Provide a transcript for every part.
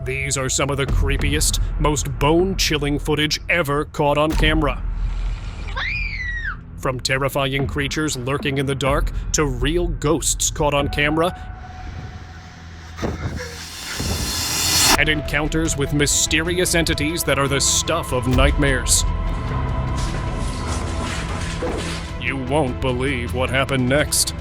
These are some of the creepiest, most bone-chilling footage ever caught on camera. From terrifying creatures lurking in the dark to real ghosts caught on camera and encounters with mysterious entities that are the stuff of nightmares. You won't believe what happened next.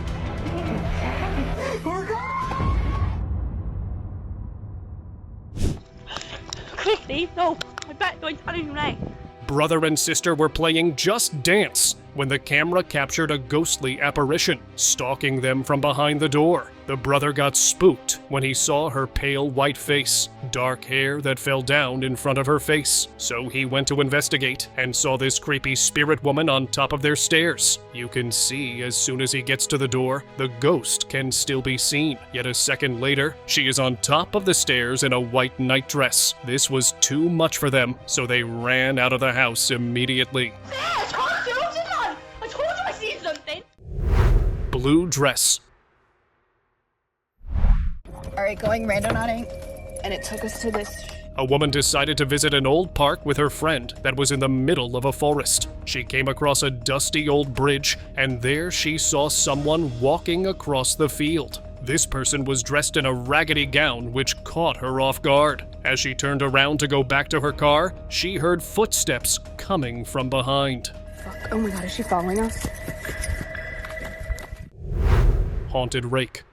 Quick, Steve, no! My back going turning right. Brother and sister were playing Just Dance when the camera captured a ghostly apparition stalking them from behind the door. The brother got spooked when he saw her pale white face, dark hair that fell down in front of her face. So he went to investigate and saw this creepy spirit woman on top of their stairs. You can see as soon as he gets to the door, the ghost can still be seen. Yet a second later, she is on top of the stairs in a white nightdress. This was too much for them, so they ran out of the house immediately. I told you I seen something! Blue dress. Alright, going randonauting, and it took us to this. A woman decided to visit an old park with her friend that was in the middle of a forest. She came across a dusty old bridge, and there she saw someone walking across the field. This person was dressed in a raggedy gown which caught her off guard. As she turned around to go back to her car, she heard footsteps coming from behind. Fuck, oh my god, is she following us? Haunted Rake.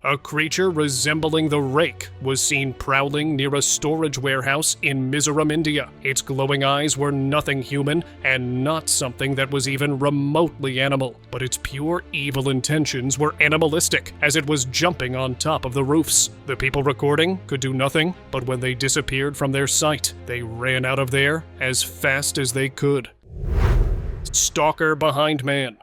A creature resembling the Rake was seen prowling near a storage warehouse in Mizoram, India. Its glowing eyes were nothing human and not something that was even remotely animal, but its pure evil intentions were animalistic as it was jumping on top of the roofs. The people recording could do nothing, but when they disappeared from their sight, they ran out of there as fast as they could. Stalker Behind Man.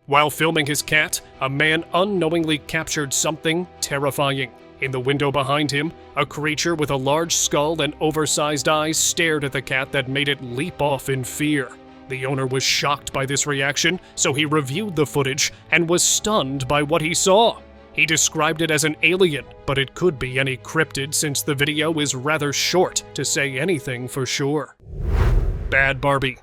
While filming his cat, a man unknowingly captured something terrifying. In the window behind him, a creature with a large skull and oversized eyes stared at the cat that made it leap off in fear. The owner was shocked by this reaction, so he reviewed the footage and was stunned by what he saw. He described it as an alien, but it could be any cryptid since the video is rather short to say anything for sure. Bad Barbie.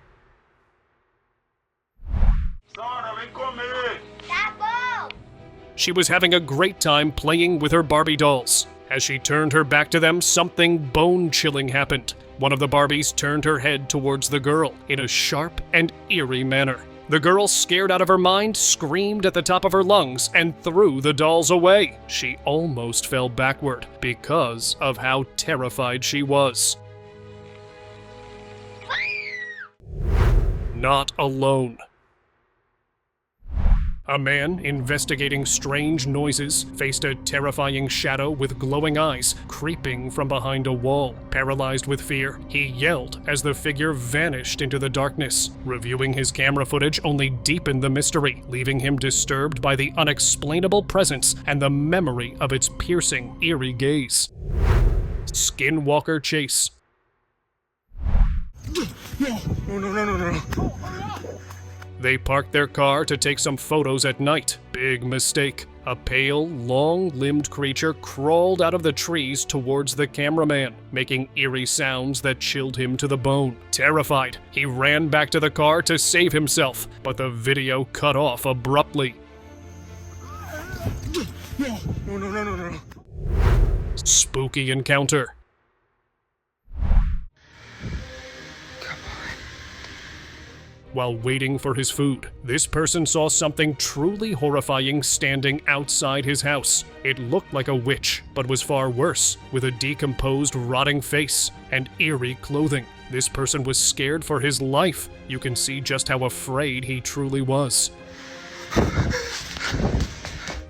She was having a great time playing with her Barbie dolls. As she turned her back to them, something bone-chilling happened. One of the Barbies turned her head towards the girl in a sharp and eerie manner. The girl, scared out of her mind, screamed at the top of her lungs and threw the dolls away. She almost fell backward because of how terrified she was. Not alone. A man investigating strange noises faced a terrifying shadow with glowing eyes creeping from behind a wall. Paralyzed with fear, he yelled as the figure vanished into the darkness. Reviewing his camera footage only deepened the mystery, leaving him disturbed by the unexplainable presence and the memory of its piercing, eerie gaze. Skinwalker chase. No. They parked their car to take some photos at night. Big mistake. A pale, long-limbed creature crawled out of the trees towards the cameraman, making eerie sounds that chilled him to the bone. Terrified, he ran back to the car to save himself, but the video cut off abruptly. No. Spooky encounter. While waiting for his food, this person saw something truly horrifying standing outside his house. It looked like a witch, but was far worse, with a decomposed, rotting face and eerie clothing. This person was scared for his life. You can see just how afraid he truly was.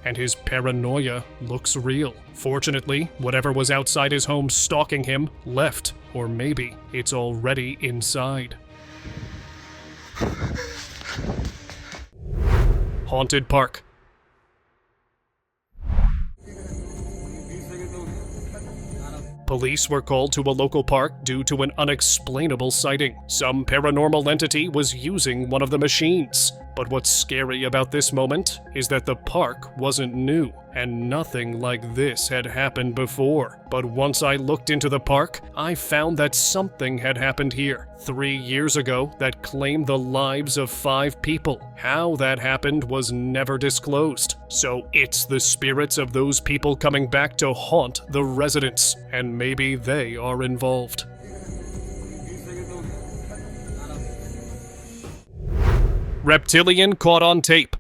And his paranoia looks real. Fortunately, whatever was outside his home stalking him left, or maybe it's already inside. Haunted Park. Police were called to a local park due to an unexplainable sighting. Some paranormal entity was using one of the machines, But what's scary about this moment is that the park wasn't new, and nothing like this had happened before. But once I looked into the park, I found that something had happened here 3 years ago that claimed the lives of 5 people. How that happened was never disclosed. So it's the spirits of those people coming back to haunt the residents, and maybe they are involved. Reptilian caught on tape.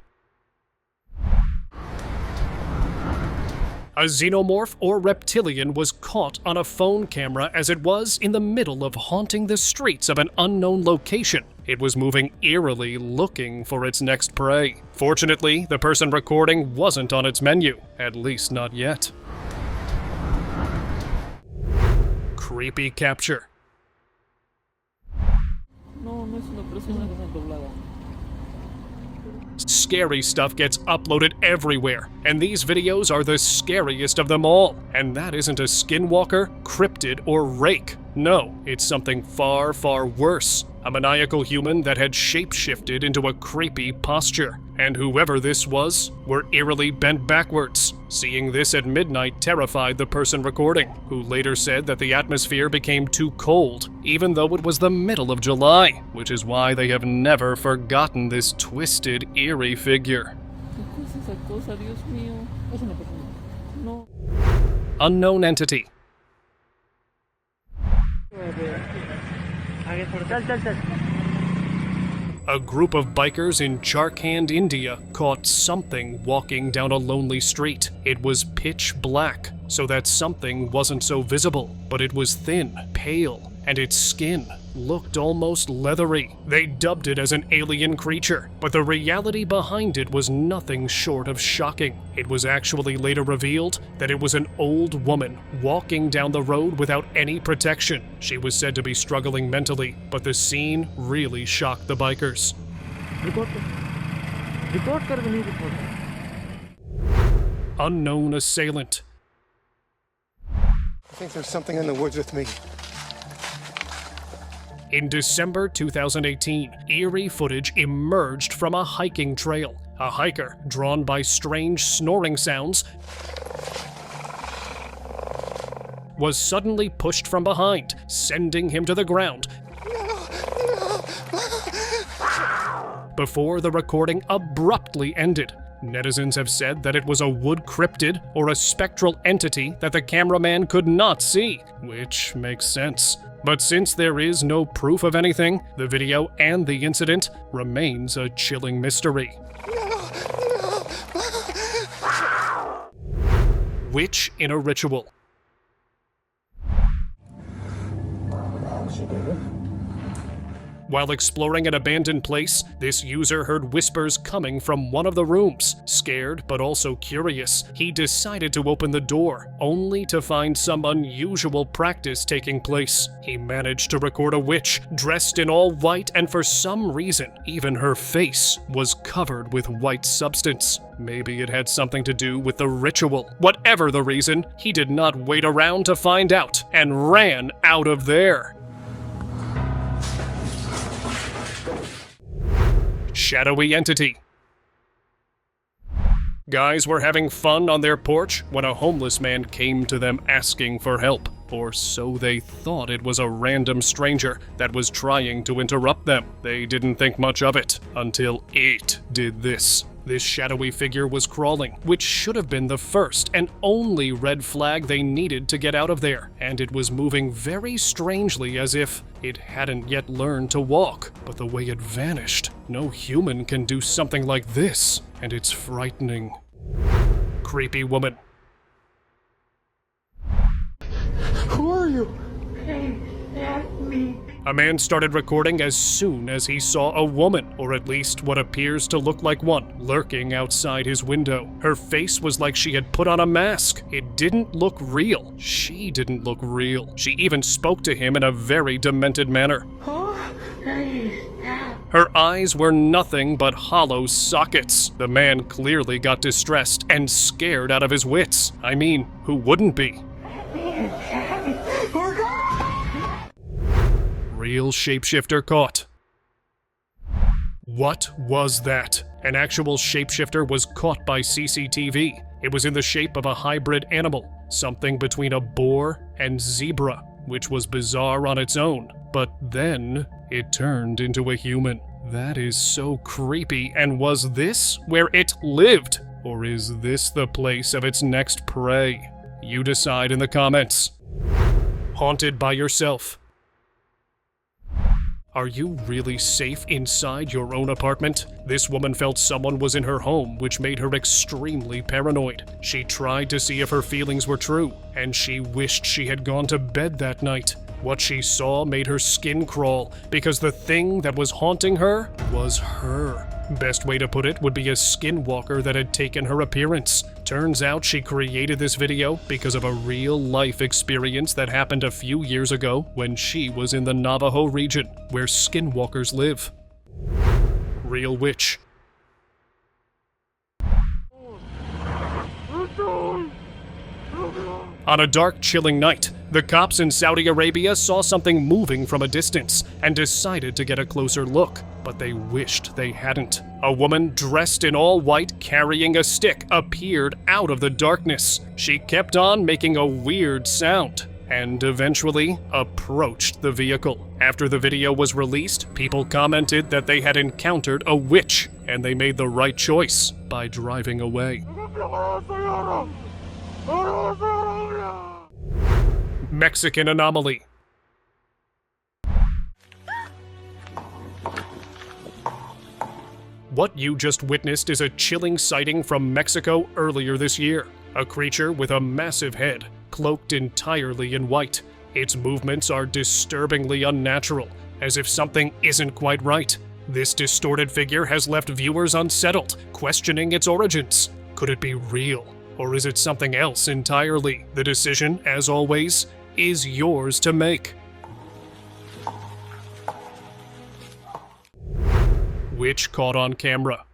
A xenomorph or reptilian was caught on a phone camera as it was in the middle of haunting the streets of an unknown location. It was moving eerily, looking for its next prey. Fortunately, the person recording wasn't on its menu, at least not yet. Creepy capture. Scary stuff gets uploaded everywhere, and these videos are the scariest of them all. And that isn't a Skinwalker, Crypted, or Rake. No, it's something far, far worse. A maniacal human that had shape-shifted into a creepy posture. And whoever this was were eerily bent backwards. Seeing this at midnight terrified the person recording, who later said that the atmosphere became too cold, even though it was the middle of July, which is why they have never forgotten this twisted, eerie figure. Unknown entity. A group of bikers in Jharkhand, India caught something walking down a lonely street. It was pitch black, so that something wasn't so visible, but it was thin, pale, and its skin looked almost leathery. They dubbed it as an alien creature, but the reality behind it was nothing short of shocking. It was actually later revealed that it was an old woman walking down the road without any protection. She was said to be struggling mentally, but the scene really shocked the bikers. Unknown assailant. I think there's something in the woods with me. In December 2018, eerie footage emerged from a hiking trail. A hiker, drawn by strange snoring sounds, was suddenly pushed from behind, sending him to the ground. Before the recording abruptly ended. Netizens have said that it was a wood cryptid or a spectral entity that the cameraman could not see, which makes sense. But since there is no proof of anything, the video and the incident remains a chilling mystery. Witch in a ritual. While exploring an abandoned place, this user heard whispers coming from one of the rooms. Scared, but also curious, he decided to open the door, only to find some unusual practice taking place. He managed to record a witch, dressed in all white, and for some reason, even her face was covered with white substance. Maybe it had something to do with the ritual. Whatever the reason, he did not wait around to find out, and ran out of there. Shadowy Entity. Guys were having fun on their porch when a homeless man came to them asking for help. Or so they thought. It was a random stranger that was trying to interrupt them. They didn't think much of it until it did this. This shadowy figure was crawling, which should have been the first and only red flag they needed to get out of there. And it was moving very strangely as if it hadn't yet learned to walk. But the way it vanished, no human can do something like this. And it's frightening. Creepy woman. Who are you? A man started recording as soon as he saw a woman, or at least what appears to look like one, lurking outside his window. Her face was like she had put on a mask. It didn't look real. She didn't look real. She even spoke to him in a very demented manner. Her eyes were nothing but hollow sockets. The man clearly got distressed and scared out of his wits. I mean, who wouldn't be? Real shapeshifter caught. What was that? An actual shapeshifter was caught by CCTV. It was in the shape of a hybrid animal, something between a boar and zebra, which was bizarre on its own. But then, it turned into a human. That is so creepy, and was this where it lived? Or is this the place of its next prey? You decide in the comments. Haunted by yourself. Are you really safe inside your own apartment? This woman felt someone was in her home, which made her extremely paranoid. She tried to see if her feelings were true, and she wished she had gone to bed that night. What she saw made her skin crawl, because the thing that was haunting her was her. Best way to put it would be a skinwalker that had taken her appearance. Turns out she created this video because of a real-life experience that happened a few years ago when she was in the Navajo region, where skinwalkers live. Real witch. On a dark, chilling night, the cops in Saudi Arabia saw something moving from a distance and decided to get a closer look, but they wished they hadn't. A woman dressed in all white carrying a stick appeared out of the darkness. She kept on making a weird sound and eventually approached the vehicle. After the video was released, people commented that they had encountered a witch, and they made the right choice by driving away. Mexican Anomaly. What you just witnessed is a chilling sighting from Mexico earlier this year. A creature with a massive head, cloaked entirely in white. Its movements are disturbingly unnatural, as if something isn't quite right. This distorted figure has left viewers unsettled, questioning its origins. Could it be real? Or is it something else entirely? The decision, as always, is yours to make. Witch caught on camera.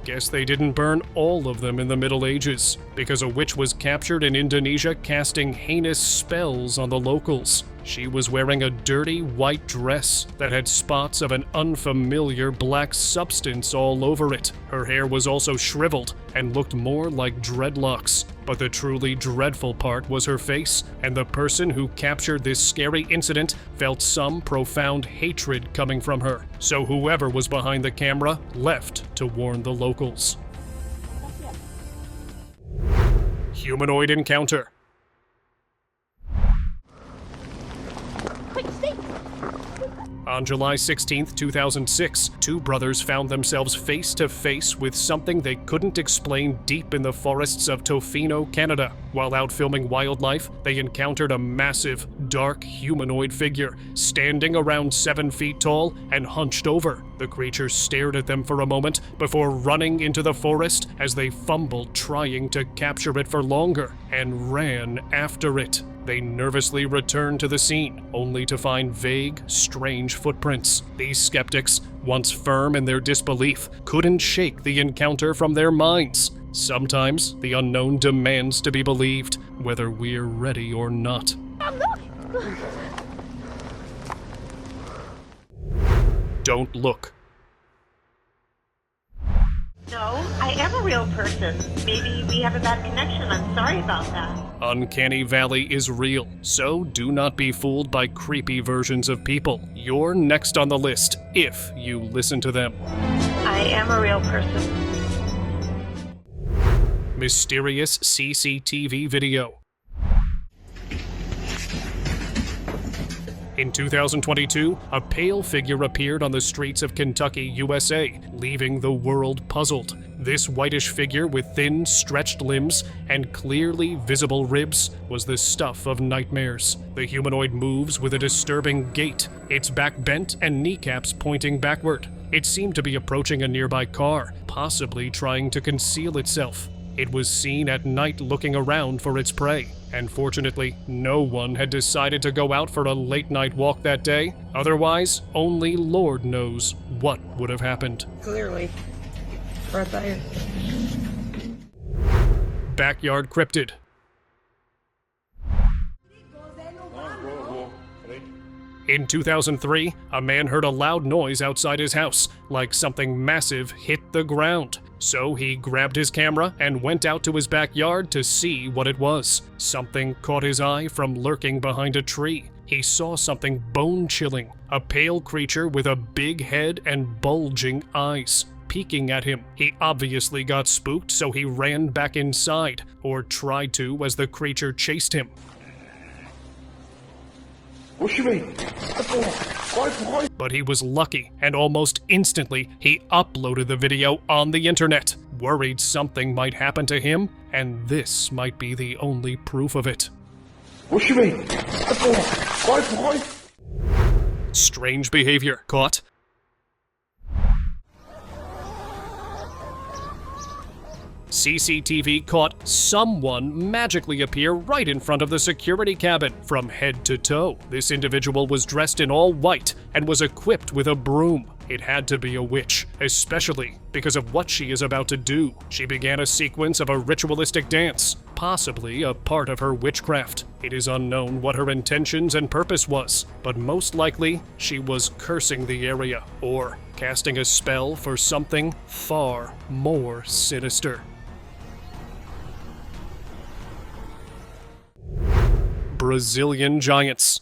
Guess they didn't burn all of them in the Middle Ages, because a witch was captured in Indonesia casting heinous spells on the locals. She was wearing a dirty white dress that had spots of an unfamiliar black substance all over it. Her hair was also shriveled and looked more like dreadlocks. But the truly dreadful part was her face, and the person who captured this scary incident felt some profound hatred coming from her. So whoever was behind the camera left to warn the locals. Humanoid Encounter. On July 16, 2006, two brothers found themselves face to face with something they couldn't explain deep in the forests of Tofino, Canada. While out filming wildlife, they encountered a massive, dark humanoid figure, standing around 7 feet tall and hunched over. The creature stared at them for a moment before running into the forest as they fumbled trying to capture it for longer and ran after it. They nervously returned to the scene, only to find vague, strange footprints. These skeptics, once firm in their disbelief, couldn't shake the encounter from their minds. Sometimes the unknown demands to be believed, whether we're ready or not. Don't look. No, I am a real person. Maybe we have a bad connection. I'm sorry about that. Uncanny Valley is real, so do not be fooled by creepy versions of people. You're next on the list, if you listen to them. I am a real person. Mysterious CCTV video. In 2022, a pale figure appeared on the streets of Kentucky, USA, leaving the world puzzled. This whitish figure with thin, stretched limbs and clearly visible ribs was the stuff of nightmares. The humanoid moves with a disturbing gait, its back bent and kneecaps pointing backward. It seemed to be approaching a nearby car, possibly trying to conceal itself. It was seen at night looking around for its prey, and fortunately, no one had decided to go out for a late-night walk that day. Otherwise, only Lord knows what would have happened. Clearly. Right there. Backyard Crypted. In 2003, a man heard a loud noise outside his house, like something massive hit the ground. So he grabbed his camera and went out to his backyard to see what it was. Something caught his eye from lurking behind a tree. He saw something bone-chilling, a pale creature with a big head and bulging eyes, peeking at him. He obviously got spooked, so he ran back inside, or tried to as the creature chased him. What you mean? But he was lucky, and almost instantly, he uploaded the video on the internet, worried something might happen to him, and this might be the only proof of it. What you mean? Strange behavior. Caught. CCTV caught someone magically appear right in front of the security cabin, from head to toe. This individual was dressed in all white and was equipped with a broom. It had to be a witch, especially because of what she is about to do. She began a sequence of a ritualistic dance, possibly a part of her witchcraft. It is unknown what her intentions and purpose was, but most likely she was cursing the area or casting a spell for something far more sinister. Brazilian giants.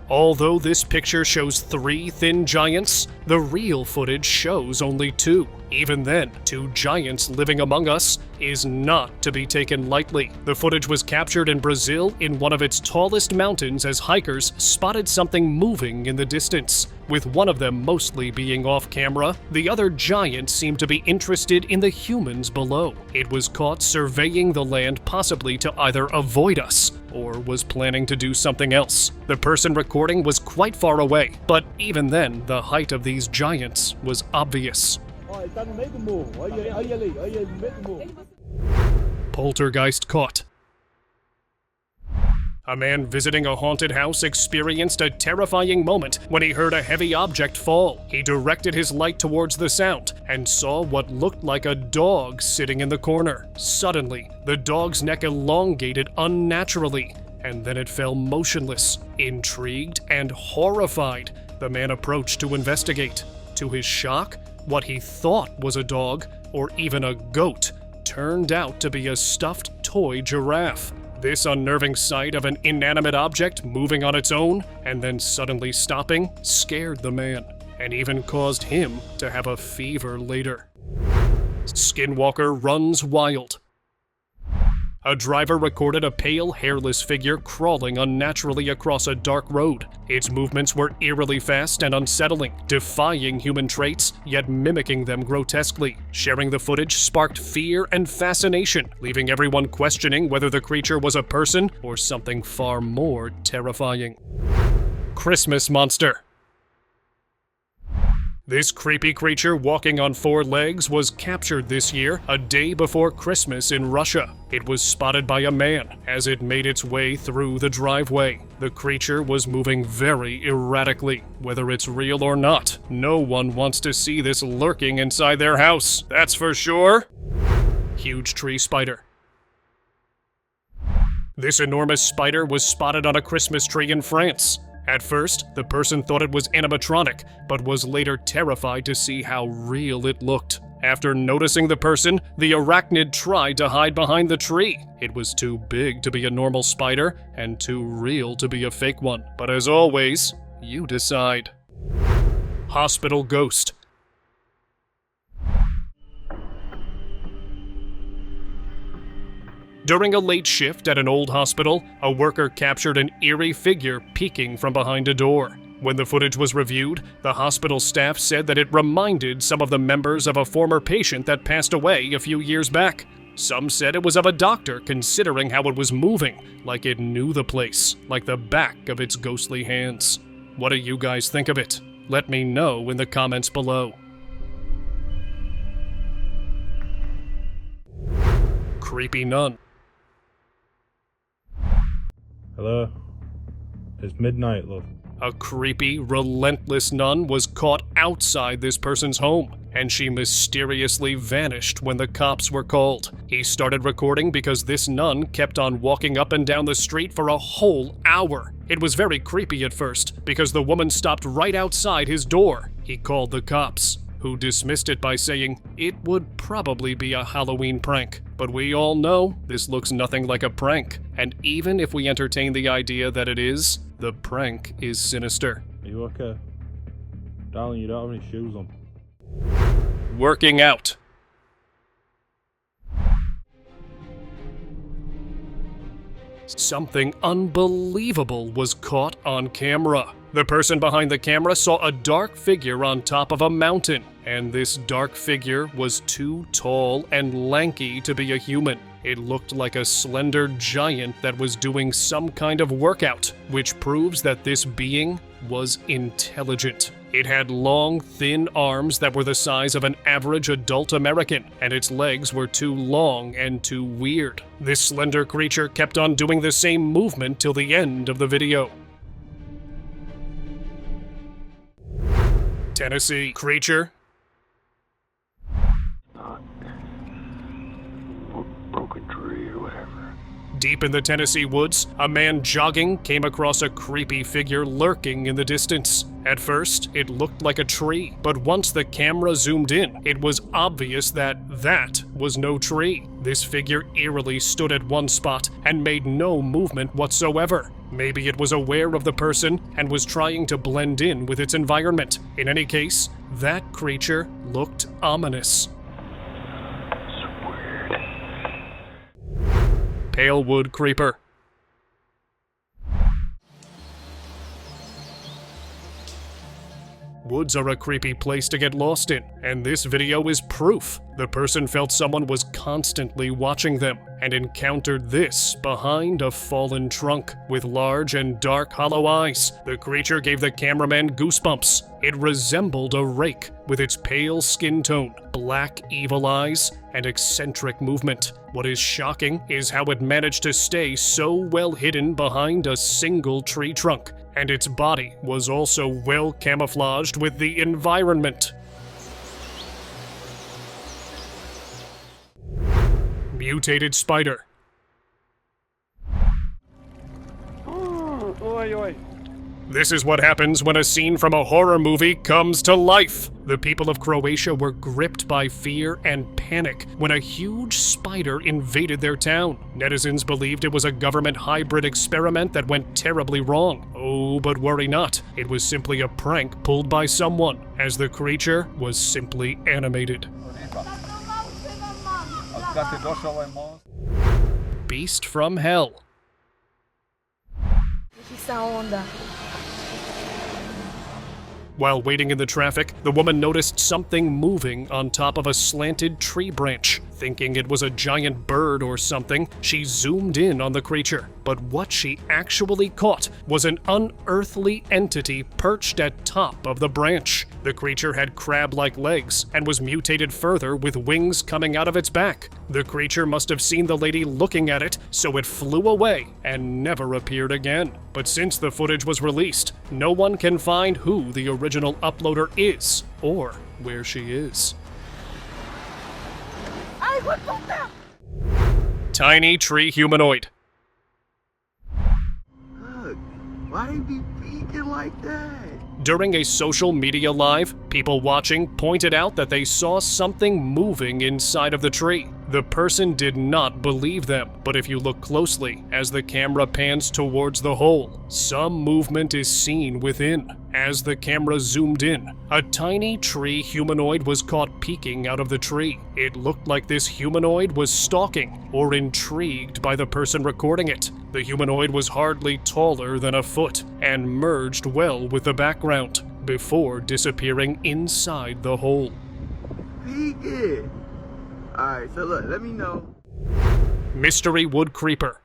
Although this picture shows 3 thin giants, the real footage shows only 2. Even then, 2 giants living among us is not to be taken lightly. The footage was captured in Brazil in one of its tallest mountains as hikers spotted something moving in the distance. With one of them mostly being off camera, the other giant seemed to be interested in the humans below. It was caught surveying the land, possibly to either avoid us or was planning to do something else. The person recording was quite far away, but even then, the height of these giants was obvious. Poltergeist Caught. A man visiting a haunted house experienced a terrifying moment when he heard a heavy object fall. He directed his light towards the sound and saw what looked like a dog sitting in the corner. Suddenly, the dog's neck elongated unnaturally, and then it fell motionless. Intrigued and horrified, the man approached to investigate. To his shock, what he thought was a dog, or even a goat, turned out to be a stuffed toy giraffe. This unnerving sight of an inanimate object moving on its own and then suddenly stopping scared the man, and even caused him to have a fever later. Skinwalker runs wild. A driver recorded a pale, hairless figure crawling unnaturally across a dark road. Its movements were eerily fast and unsettling, defying human traits, yet mimicking them grotesquely. Sharing the footage sparked fear and fascination, leaving everyone questioning whether the creature was a person or something far more terrifying. Christmas monster. This creepy creature walking on 4 legs was captured this year, a day before Christmas in Russia. It was spotted by a man as it made its way through the driveway. The creature was moving very erratically. Whether it's real or not, no one wants to see this lurking inside their house, that's for sure. Huge tree spider. This enormous spider was spotted on a Christmas tree in France. At first, the person thought it was animatronic, but was later terrified to see how real it looked. After noticing the person, the arachnid tried to hide behind the tree. It was too big to be a normal spider, and too real to be a fake one. But as always, you decide. Hospital ghost. During a late shift at an old hospital, a worker captured an eerie figure peeking from behind a door. When the footage was reviewed, the hospital staff said that it reminded some of the members of a former patient that passed away a few years back. Some said it was of a doctor, considering how it was moving, like it knew the place, like the back of its ghostly hands. What do you guys think of it? Let me know in the comments below. Creepy nun. Hello? It's midnight, love. A creepy, relentless nun was caught outside this person's home, and she mysteriously vanished when the cops were called. He started recording because this nun kept on walking up and down the street for a whole hour. It was very creepy at first, because the woman stopped right outside his door. He called the cops, who dismissed it by saying it would probably be a Halloween prank. But we all know this looks nothing like a prank, and even if we entertain the idea that it is, the prank is sinister. Are you okay? Darling, you don't have any shoes on. Working out. Something unbelievable was caught on camera. The person behind the camera saw a dark figure on top of a mountain, and this dark figure was too tall and lanky to be a human. It looked like a slender giant that was doing some kind of workout, which proves that this being was intelligent. It had long, thin arms that were the size of an average adult American, and its legs were too long and too weird. This slender creature kept on doing the same movement till the end of the video. Tennessee creature. Broken tree or whatever. Deep in the Tennessee woods, a man jogging came across a creepy figure lurking in the distance. At first, it looked like a tree, but once the camera zoomed in, it was obvious that that was no tree. This figure eerily stood at one spot and made no movement whatsoever. Maybe it was aware of the person and was trying to blend in with its environment. In any case, that creature looked ominous. Pale wood creeper. Woods are a creepy place to get lost in, and this video is proof. The person felt someone was constantly watching them and encountered this behind a fallen trunk with large and dark hollow eyes. The creature gave the cameraman goosebumps. It resembled a rake with its pale skin tone, black evil eyes, and eccentric movement. What is shocking is how it managed to stay so well hidden behind a single tree trunk, and its body was also well camouflaged with the environment. Mutated Spider. This is what happens when a scene from a horror movie comes to life. The people of Croatia were gripped by fear and panic when a huge spider invaded their town. Netizens believed it was a government hybrid experiment that went terribly wrong. Oh, but worry not. It was simply a prank pulled by someone, as the creature was simply animated. Beast from Hell. While waiting in the traffic, the woman noticed something moving on top of a slanted tree branch. Thinking it was a giant bird or something, she zoomed in on the creature. But what she actually caught was an unearthly entity perched at top of the branch. The creature had crab-like legs and was mutated further with wings coming out of its back. The creature must have seen the lady looking at it, so it flew away and never appeared again. But since the footage was released, no one can find who the original uploader is or where she is. Tiny tree humanoid. Look, why they be peeking like that? During a social media live, people watching pointed out that they saw something moving inside of the tree. The person did not believe them, but if you look closely, as the camera pans towards the hole, some movement is seen within. As the camera zoomed in, a tiny tree humanoid was caught peeking out of the tree. It looked like this humanoid was stalking or intrigued by the person recording it. The humanoid was hardly taller than a foot and merged well with the background before disappearing inside the hole. Peek it. Alright, so look, let me know. Mystery wood creeper.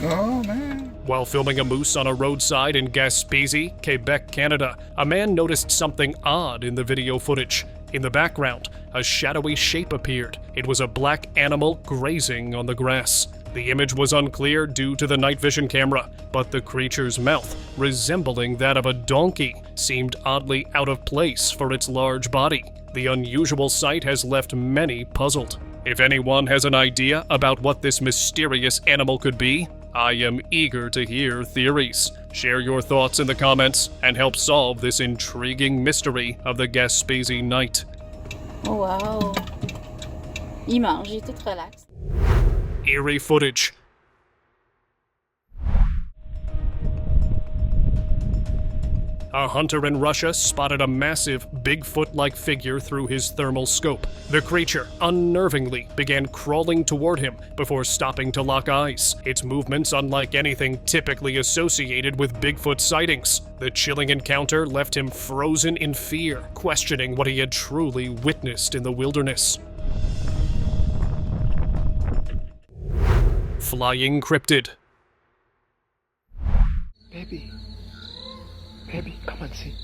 Oh, man. While filming a moose on a roadside in Gaspésie, Quebec, Canada, a man noticed something odd in the video footage. In the background, a shadowy shape appeared. It was a black animal grazing on the grass. The image was unclear due to the night vision camera, but the creature's mouth, resembling that of a donkey, seemed oddly out of place for its large body. The unusual sight has left many puzzled. If anyone has an idea about what this mysterious animal could be, I am eager to hear theories. Share your thoughts in the comments and help solve this intriguing mystery of the Gaspésie night. Oh wow. Il mange, il est tout relax. Eerie footage. A hunter in Russia spotted a massive, Bigfoot-like figure through his thermal scope. The creature, unnervingly, began crawling toward him before stopping to lock eyes, its movements unlike anything typically associated with Bigfoot sightings. The chilling encounter left him frozen in fear, questioning what he had truly witnessed in the wilderness. Flying cryptid. Baby. Baby, come and see.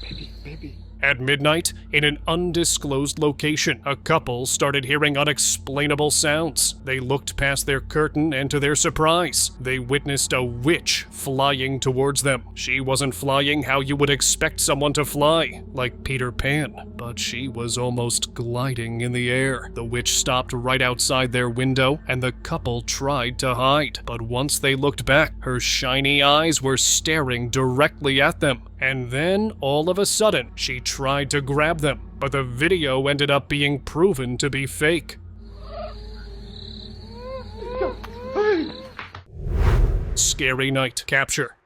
Baby. At midnight, in an undisclosed location, a couple started hearing unexplainable sounds. They looked past their curtain, and to their surprise, they witnessed a witch flying towards them. She wasn't flying how you would expect someone to fly, like Peter Pan, but she was almost gliding in the air. The witch stopped right outside their window, and the couple tried to hide. But once they looked back, her shiny eyes were staring directly at them. And then, all of a sudden, she tried to grab them, but the video ended up being proven to be fake. Scary night capture.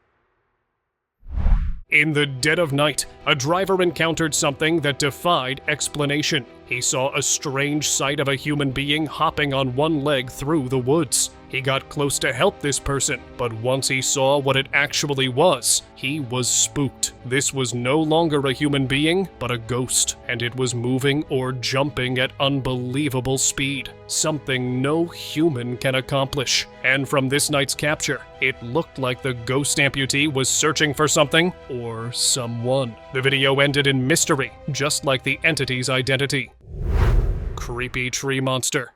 In the dead of night, a driver encountered something that defied explanation. He saw a strange sight of a human being hopping on one leg through the woods. He got close to help this person, but once he saw what it actually was, he was spooked. This was no longer a human being, but a ghost, and it was moving or jumping at unbelievable speed, something no human can accomplish. And from this night's capture, it looked like the ghost amputee was searching for something or someone. The video ended in mystery, just like the entity's identity. Creepy tree monster.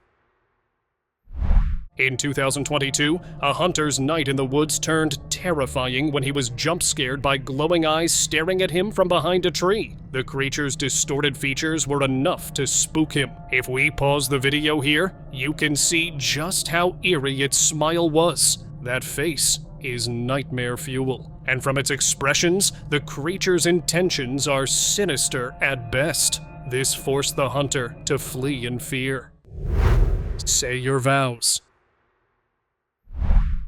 In 2022, a hunter's night in the woods turned terrifying when he was jump-scared by glowing eyes staring at him from behind a tree. The creature's distorted features were enough to spook him. If we pause the video here, you can see just how eerie its smile was. That face is nightmare fuel. And from its expressions, the creature's intentions are sinister at best. This forced the hunter to flee in fear. Say your vows.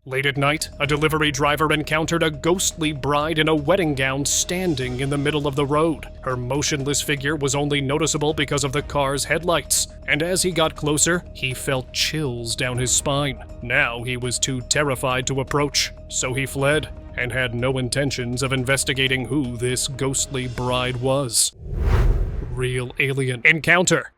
Late at night, a delivery driver encountered a ghostly bride in a wedding gown standing in the middle of the road. Her motionless figure was only noticeable because of the car's headlights, and as he got closer, he felt chills down his spine. Now he was too terrified to approach, so he fled, and had no intentions of investigating who this ghostly bride was. Real alien encounter.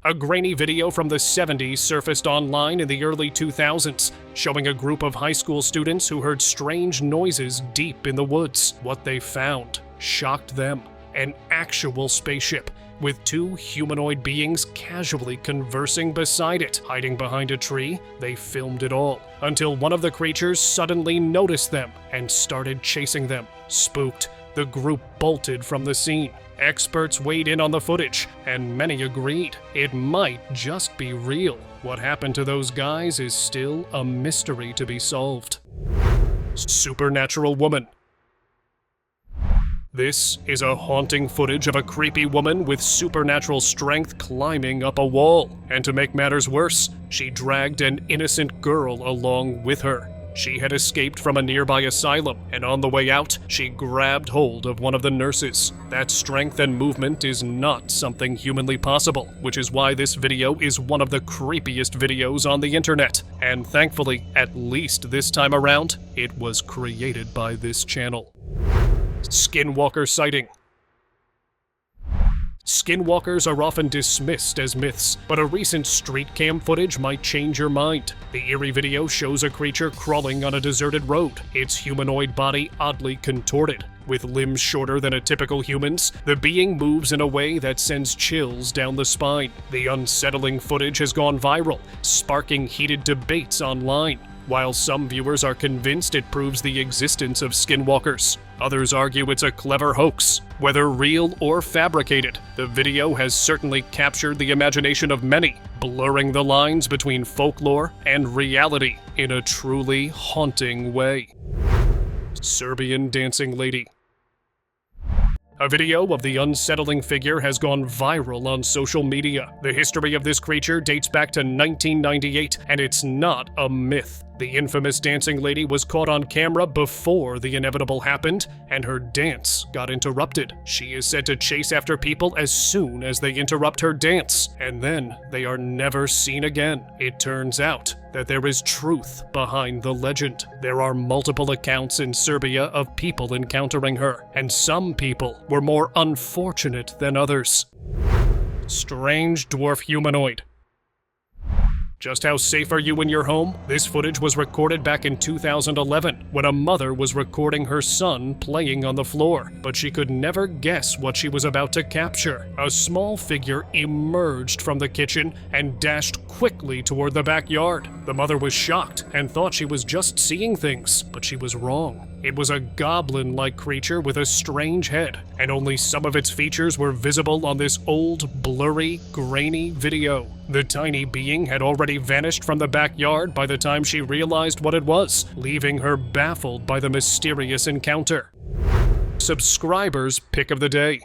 A grainy video from the 70s surfaced online in the early 2000s, showing a group of high school students who heard strange noises deep in the woods. What they found shocked them. An actual spaceship, with two humanoid beings casually conversing beside it. Hiding behind a tree, they filmed it all, until one of the creatures suddenly noticed them and started chasing them. Spooked, the group bolted from the scene. Experts weighed in on the footage, and many agreed it might just be real. What happened to those guys is still a mystery to be solved. Supernatural woman. This is a haunting footage of a creepy woman with supernatural strength climbing up a wall. And to make matters worse, she dragged an innocent girl along with her. She had escaped from a nearby asylum, and on the way out, she grabbed hold of one of the nurses. That strength and movement is not something humanly possible, which is why this video is one of the creepiest videos on the internet. And thankfully, at least this time around, it was created by this channel. Skinwalker sighting. Skinwalkers are often dismissed as myths, but a recent street cam footage might change your mind. The eerie video shows a creature crawling on a deserted road, its humanoid body oddly contorted. With limbs shorter than a typical human's, the being moves in a way that sends chills down the spine. The unsettling footage has gone viral, sparking heated debates online. While some viewers are convinced it proves the existence of skinwalkers, others argue it's a clever hoax. Whether real or fabricated, the video has certainly captured the imagination of many, blurring the lines between folklore and reality in a truly haunting way. Serbian dancing lady. A video of the unsettling figure has gone viral on social media. The history of this creature dates back to 1998, and it's not a myth. The infamous dancing lady was caught on camera before the inevitable happened, and her dance got interrupted. She is said to chase after people as soon as they interrupt her dance, and then they are never seen again. It turns out that there is truth behind the legend. There are multiple accounts in Serbia of people encountering her, and some people were more unfortunate than others. Strange dwarf humanoid. Just how safe are you in your home? This footage was recorded back in 2011 when a mother was recording her son playing on the floor, but she could never guess what she was about to capture. A small figure emerged from the kitchen and dashed quickly toward the backyard. The mother was shocked and thought she was just seeing things, but she was wrong. It was a goblin-like creature with a strange head, and only some of its features were visible on this old, blurry, grainy video. The tiny being had already vanished from the backyard by the time she realized what it was, leaving her baffled by the mysterious encounter. Subscribers' pick of the day.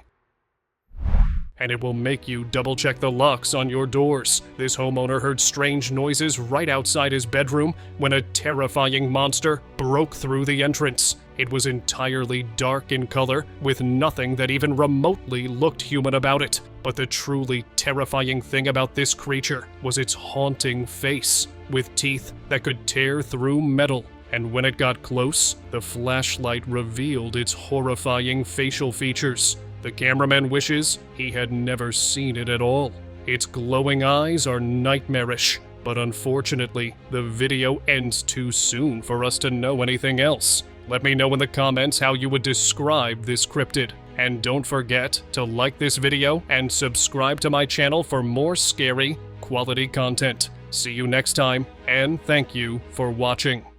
And it will make you double-check the locks on your doors. This homeowner heard strange noises right outside his bedroom when a terrifying monster broke through the entrance. It was entirely dark in color, with nothing that even remotely looked human about it. But the truly terrifying thing about this creature was its haunting face, with teeth that could tear through metal. And when it got close, the flashlight revealed its horrifying facial features. The cameraman wishes he had never seen it at all. Its glowing eyes are nightmarish, but unfortunately, the video ends too soon for us to know anything else. Let me know in the comments how you would describe this cryptid. And don't forget to like this video and subscribe to my channel for more scary, quality content. See you next time, and thank you for watching.